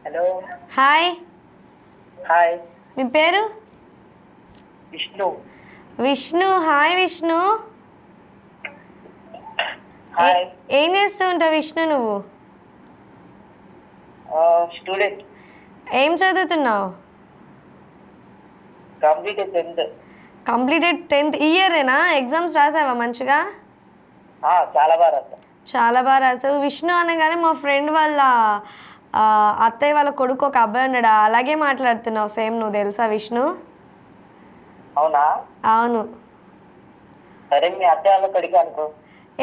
Hello. Hi. Hi. మీ పేరు? Vishnu. Vishnu. Hi Vishnu. Hi. ఏం చేస్తూ ఉంటావు విష్ణు నువ్వు? స్టూడెంట్. ఏం చదువుతున్నావు? Completed 10th ఇయరేనా? ఎగ్జామ్స్ రాసావా మంచిగా? చాలా బాగా రాసా. చాలా బాగా రాసావు. విష్ణు అనగానే మా ఫ్రెండ్ వాళ్ళ అత్తయ్య వాళ్ళ కొడుకు ఒక అబ్బాయి ఉన్నాడు, అలాగే మాట్లాడుతున్నావు సేమ్. నువ్వు తెలుసా విష్ణు? అవునా? అవును. సరే, మీ అత్తయ్య వాళ్ళ కొడుకు అనుకో.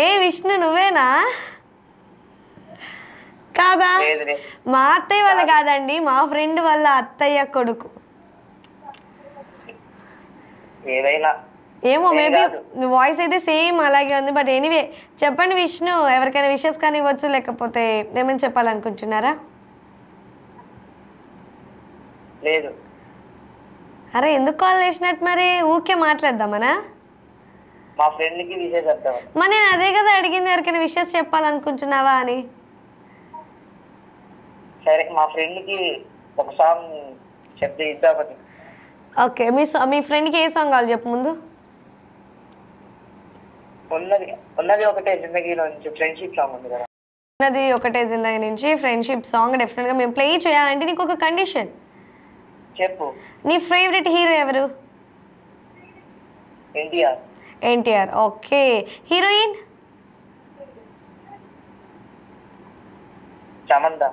ఏ విష్ణు నువ్వేనా? కాదా? మా అత్తయ్య వాళ్ళ కాదండి, మా ఫ్రెండ్ వాళ్ళ అత్తయ్య కొడుకు. ఏదైనా ఏమో, మేబీ వాయిస్ అయితే సేమ్ అలాగే ఉంది. బట్ ఎనీవే, చెప్పండి విష్ణు. ఎవరికైనా విషెస్ కానీ ఇవ్వచ్చు, లేకపోతే ఏమైనా చెప్పాలనుకుంటున్నారా? లేదు. అరే ఎందుకు కాల్ చేసినట్టు మరి? ఊకే మాట్లాడదామనా? మా ఫ్రెండ్కి విషయం చెప్తాను. మరి నేను అదే కదా అడిగింది, ఎవరికైనా విషెస్ చెప్పాలనుకుంటున్నావా అని. సరే, మా ఫ్రెండ్కి ఒక సాంగ్ చెప్తే ఇద్దామని. ఓకే, మీ ఫ్రెండ్కి ఏ సాంగ్ కావాలి చెప్పు ముందు. ఉన్నది ఒకటే జిందగీలో నుంచి ఫ్రెండ్షిప్ సాంగ్ ఉంది కదా. ఉన్నది ఒకటే జిందగీ నుంచి ఫ్రెండ్షిప్ సాంగ్ డెఫినెట్గా మేము ప్లే చేయాలంటే నీకు ఒక కండిషన్. చెప్పు. నీ ఫేవరెట్ హీరో ఎవరు? NTR. NTR. Okay. Heroine? Samantha.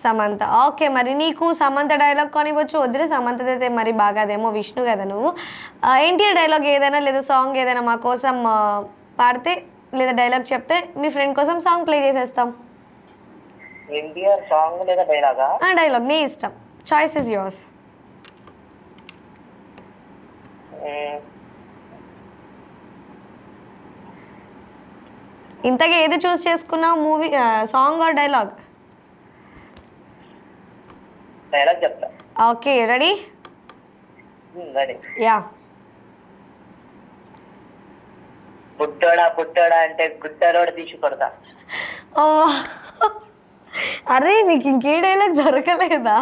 Samantha. Okay, మరి నీకు సమంత డైలాగ్ కానివ్వచ్చు. వద్దులే, సమంత అయితే మరి బాగాదేమో, విష్ణు కదా నువ్వు. ఎన్టీఆర్ డైలాగ్ ఏదైనా లేదా సాంగ్ ఏదైనా మా కోసం పాడితే లేదా డైలాగ్ చెప్తే మీ ఫ్రెండ్ కోసం సాంగ్ ప్లే చేసేస్తాం. ఎన్టీఆర్ సాంగ్ లేదా డైలాగా? డైలాగ్ నీ ఇష్టం. Choice is yours. ఇంతగా ఏది చూస్ చేసుకున్నావు, movie song or dialogue? Dialogue చెప్తా. Okay, ready? రెడీ. యా. పుట్టోడా పుట్టోడా అంటే గుట్టలోడ తీసి కొడతా. ఓ అరే, నీకు ఇంకే డైలాగ్ దొరకలేదా?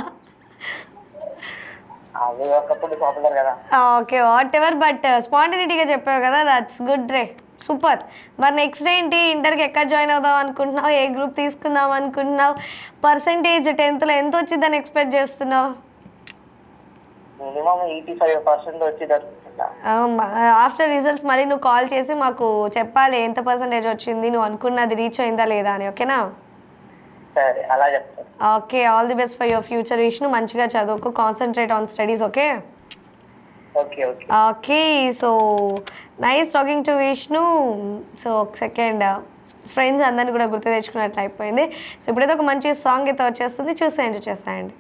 అది ఒకప్పుడు పాపులర్ కదా. ఓకే, వాట్ ఎవర్, బట్ స్పాంటనిటీగా చెప్పావు కదా, దట్స్ గుడ్ రే, సూపర్. మరి నెక్స్ట్ ఏంటి? ఇంటర్కి ఎక్కడ జాయిన్ అవుదాం అనుకుంటున్నావు? ఏ గ్రూప్ తీసుకుందాం అనుకుంటున్నావు? పర్సంటేజ్ 10th ఎంత వచ్చిందని ఎక్స్పెక్ట్ చేస్తున్నావు? మినిమం 85% వచ్చింది. ఆఫ్టర్ రిజల్ట్స్ మళ్ళీ నువ్వు కాల్ చేసి మాకు చెప్పాలి ఎంత పర్సంటేజ్ వచ్చింది, నువ్వు అనుకున్నది రీచ్ అయిందా లేదా అని. ఓకేనా? సరే, అలా చెప్తా. Okay, all the best for your future Vishnu. మంచిగా చదువుకో, concentrate on studies. Okay. Okay okay okay, so nice talking to Vishnu. So second friends అందరిని కూడా గుర్తు తెచ్చుకున్నట్లు అయిపోయింది. సో ఇప్పుడైతే ఒక మంచి సాంగ్ అయితే వచ్చేస్తుంది, చూసేయండి.